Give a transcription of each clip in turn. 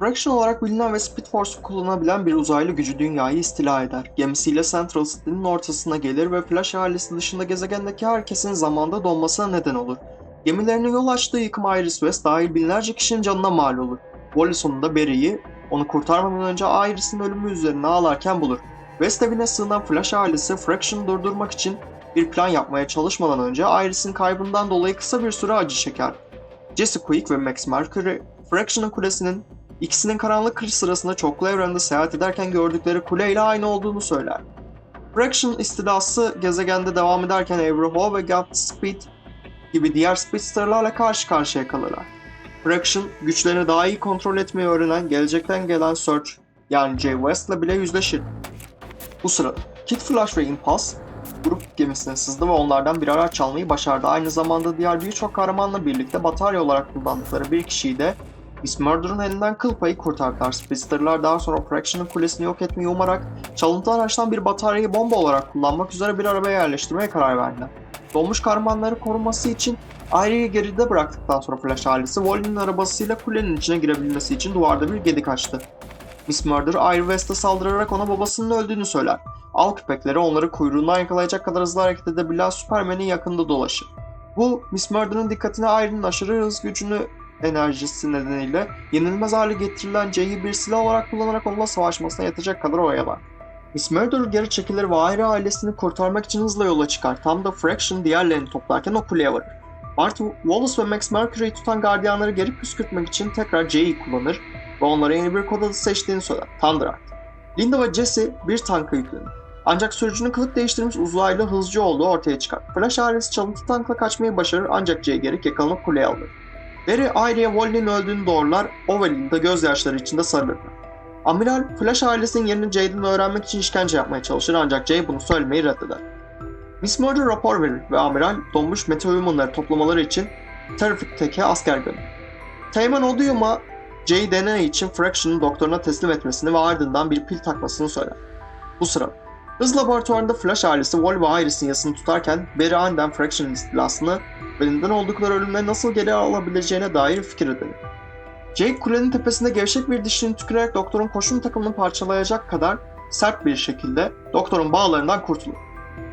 Fraction olarak bilinen ve Speed Force'u kullanabilen bir uzaylı gücü dünyayı istila eder. Gemisiyle Central City'nin ortasına gelir ve Flash ailesi dışında gezegendeki herkesin zamanda donmasına neden olur. Gemilerinin yol açtığı yıkım Iris West dahil binlerce kişinin canına mal olur. Wally sonunda Barry'i, onu kurtarmadan önce Iris'in ölümü üzerine ağlarken bulur. West evine sığınan Flash ailesi Fraction'ı durdurmak için bir plan yapmaya çalışmadan önce Iris'in kaybından dolayı kısa bir süre acı çeker. Jesse Quick ve Max Mercury, Fraction'ın kulesinin İkisinin karanlık kış sırasında çoklu evrende seyahat ederken gördükleri kule ile aynı olduğunu söyler. Fraction istilası gezegende devam ederken Avery Hall ve Godspeed gibi diğer Speedster'larla karşı karşıya kalırlar. Fraction, güçlerini daha iyi kontrol etmeyi öğrenen gelecekten gelen Surge yani Jay West'la bile yüzleşir. Bu sırada Kid Flash ve Impulse grup gemisine sızdı ve onlardan bir araç çalmayı başardı. Aynı zamanda diğer birçok kahramanla birlikte batarya olarak kullandıkları bir kişiyi de Miss Murder'ın elinden kıl payı kurtardılar. Speedster'lar daha sonra Fraction'ın kulesini yok etmeyi umarak çalıntı araçtan bir bataryayı bomba olarak kullanmak üzere bir arabaya yerleştirmeye karar verdiler. Donmuş kahramanları koruması için Iry'yi geride bıraktıktan sonra Flash ailesi Wally'nin arabasıyla kulenin içine girebilmesi için duvarda bir gedik açtı. Miss Murder, Iry West'e saldırarak ona babasının öldüğünü söyler. Av köpekleri onları kuyruğundan yakalayacak kadar hızlı hareket edebilen Superman'in yakında dolaşır. Bu, Miss Murder'ın dikkatini Iry'nin aşırı hız gücünü enerjisi nedeniyle yenilmez hale getirilen Jay'i bir silah olarak kullanarak onunla savaşmasına yetecek kadar oyalar. Miss Murder geri çekilir ve Iry ailesini kurtarmak için hızla yola çıkar. Tam da Fraction diğerlerini toplarken o kuleye varır. Bart, Wallace ve Max Mercury'yi tutan gardiyanları geri püskürtmek için tekrar Jay'i kullanır ve onlara yeni bir kod adı seçtiğini söyler. Thunderheart. Linda ve Jesse bir tanka yüklenir. Ancak sürücünün kılık değiştirmiş uzaylı hızcı olduğu ortaya çıkar. Flash ailesi çalıntı tankla kaçmayı başarır ancak Jay geri yakalanıp kuleye alır. Barry Iry'e Wally'nin öldüğünü doğrular, o ve Linda gözyaşları içinde sarılırlar. Amiral, Flash ailesinin yerini Jay'den öğrenmek için işkence yapmaya çalışır ancak Jay bunu söylemeyi reddeder. Miss Murder rapor verir ve Amiral, donmuş Metahuman'ları toplamaları için Terrific Tech'e asker gönderir. Teğmen Odium'a Jay'i deney için Fraction'ın doktoruna teslim etmesini ve ardından bir pil takmasını söyler. Bu sırada hız laboratuvarında Flash ailesi Wally ve Iris'in yasını tutarken Barry aniden Fraction'ın istilasını ve neden oldukları ölümleri nasıl geri alabileceğine dair fikir edinir. Jake kulenin tepesinde gevşek bir dişini tükürerek doktorun koşum takımını parçalayacak kadar sert bir şekilde doktorun bağlarından kurtulur.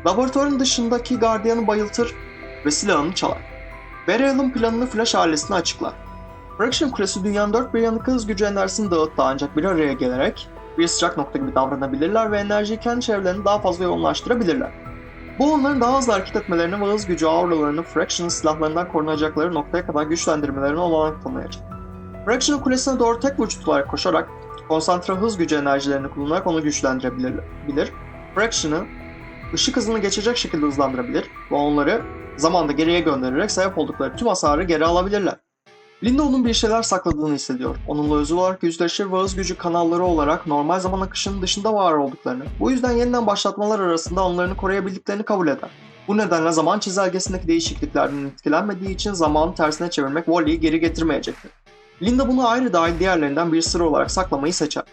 Laboratuvarın dışındaki gardiyanı bayıltır ve silahını çalar. Barry Allen planını Flash ailesine açıklar. Fraction kulesi dünyanın dört bir yanı hız gücü enerjisini dağıttı ancak bir araya gelerek bir sıcak nokta gibi davranabilirler ve enerjiyi kendi çevrelerine daha fazla yoğunlaştırabilirler. Bu onların daha hızlı hareket etmelerini ve hız gücü auralarını Fraction'ın silahlarından korunacakları noktaya kadar güçlendirmelerine olanak tanıyacak. Fraction'ın kulesine doğru tek vücut olarak koşarak konsantre hız gücü enerjilerini kullanarak onu güçlendirebilir. Fraction'ı ışık hızını geçecek şekilde hızlandırabilir ve onları zamanda geriye göndererek sahip oldukları tüm hasarı geri alabilirler. Linda onun bir şeyler sakladığını hissediyor. Onunla özel olarak yüzleşir ve hız gücü kanalları olarak normal zaman akışının dışında var olduklarını, bu yüzden yeniden başlatmalar arasında onlarını koruyabildiklerini kabul eder. Bu nedenle zaman çizelgesindeki değişikliklerden etkilenmediği için zamanı tersine çevirmek Wally'yi geri getirmeyecektir. Linda bunu ayrı dahil diğerlerinden bir sır olarak saklamayı seçer.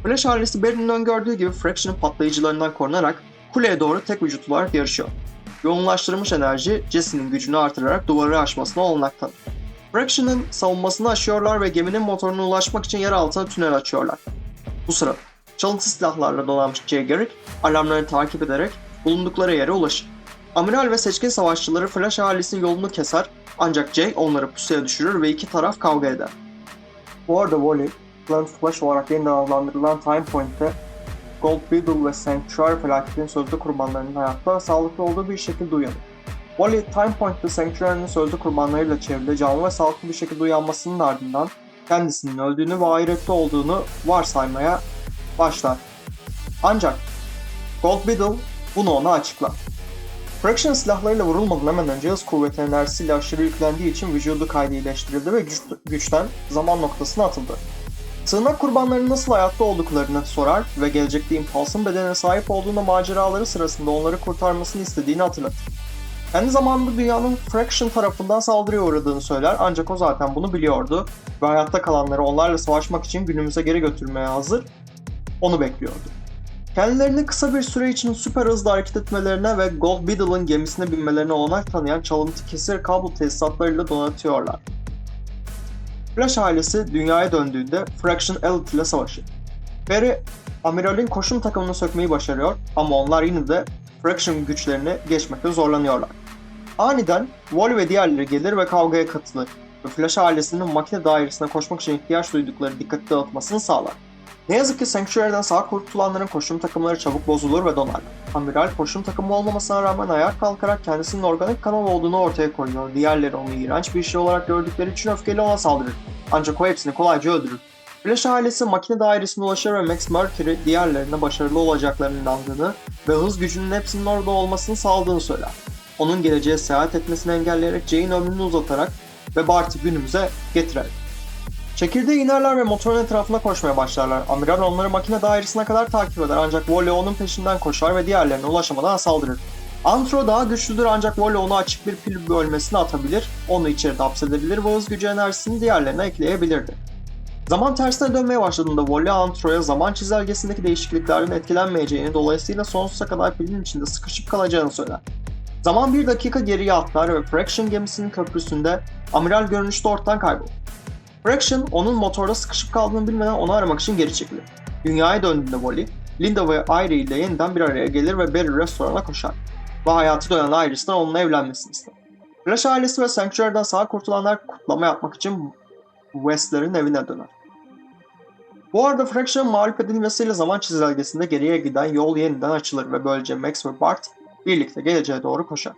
Flash ailesi Barry'nin öngördüğü gibi Fraction'ın patlayıcılarından korunarak kuleye doğru tek vücut olarak yarışıyor. Yoğunlaştırılmış enerji Jesse'nin gücünü artırarak duvarı aşmasına olanak tanır. Fraction'ın savunmasını aşıyorlar ve geminin motoruna ulaşmak için yer altına tünel açıyorlar. Bu sırada çalıntı silahlarla donanmış Jay Garrick alarmları takip ederek bulundukları yere ulaşır. Amiral ve seçkin savaşçıları Flash ailesinin yolunu keser ancak Jay onları pusuya düşürür ve iki taraf kavga eder. Bu arada Wally, Planet Flash olarak yeniden adlandırılan Time Point'te Gold Beetle ve Sanctuary felaketinin sözde kurbanlarının hayatta ve sağlıklı olduğu bir şekilde uyanır. Wally, Time Point'te Sanctuary'nin sözde kurbanlarıyla çevrili canlı ve sağlıklı bir şekilde uyanmasının ardından kendisinin öldüğünü ve ahirette olduğunu varsaymaya başlar. Ancak Gold Beetle bunu ona açıklar. Fraction silahlarıyla vurulmadan hemen önce hız kuvveti enerjisiyle aşırı yüklendiği için vücudu kaydı iyileştirildi ve güçten zaman noktasına atıldı. Sığınak kurbanlarının nasıl hayatta olduklarını sorar ve gelecekte Impulse'ın bedenine sahip olduğunda maceraları sırasında onları kurtarmasını istediğini hatırlatır. Kendi zamanında dünyanın Fraction tarafından saldırıya uğradığını söyler ancak o zaten bunu biliyordu ve hayatta kalanları onlarla savaşmak için günümüze geri götürmeye hazır, onu bekliyordu. Kendilerini kısa bir süre için süper hızlı hareket etmelerine ve Gold Beetle'ın gemisine binmelerine olanak tanıyan çalıntı kesir kablo tesisatlarıyla donatıyorlar. Flash ailesi dünyaya döndüğünde Fraction Elite ile savaşır. Barry, Amiral'in koşum takımını sökmeyi başarıyor ama onlar yine de Fraction güçlerini geçmekte zorlanıyorlar. Aniden Wally ve diğerleri gelir ve kavgaya katılır ve Flash ailesinin makine dairesine koşmak için ihtiyaç duydukları dikkati dağıtmasını sağlar. Ne yazık ki Sanctuary'den sağ kurtulanların koşum takımları çabuk bozulur ve donar. Amiral koşum takımı olmamasına rağmen ayağa kalkarak kendisinin organik kanal olduğunu ortaya koyuyor. Diğerleri onu iğrenç bir şey olarak gördükleri için öfkeyle ona saldırır. Ancak o hepsini kolayca öldürür. Flash ailesi makine dairesine ulaşır ve Max Mercury diğerlerine başarılı olacaklarını inandığını ve hız gücünün hepsinin orada olmasını sağladığını söyler. Onun geleceğe seyahat etmesini engelleyerek Jay'in ömrünü uzatarak ve Bart'ı günümüze getirerek. Çekirdeğe inerler ve motorun etrafında koşmaya başlarlar. Amiral onları makine dairesine kadar takip eder ancak Wally onun peşinden koşar ve diğerlerine ulaşamadan saldırır. Antro daha güçlüdür ancak Wally onu açık bir pil bölmesine atabilir, onu içeride hapsedebilir ve hız gücü enerjisini diğerlerine ekleyebilirdi. Zaman tersine dönmeye başladığında Wally Antro'ya zaman çizelgesindeki değişikliklerden etkilenmeyeceğini, dolayısıyla sonsuza kadar pilin içinde sıkışıp kalacağını söyler. Zaman bir dakika geriye atlar ve Fraction gemisinin köprüsünde Amiral görünüşte ortadan kaybolur. Fraction onun motorda sıkışıp kaldığını bilmeden onu aramak için geri çekilir. Dünyaya döndüğünde Wally, Linda ve Irie ile yeniden bir araya gelir ve Barry restorana koşar. Ve hayatı dönen Iris'ten onunla evlenmesini ister. Flash ailesi ve Sanctuary'den sağ kurtulanlar kutlama yapmak için West'lerin evine döner. Bu arada Fraction'ın mağlup edilmesiyle zaman çizelgesinde geriye giden yol yeniden açılır ve böylece Max ve Bart birlikte geleceğe doğru koşar.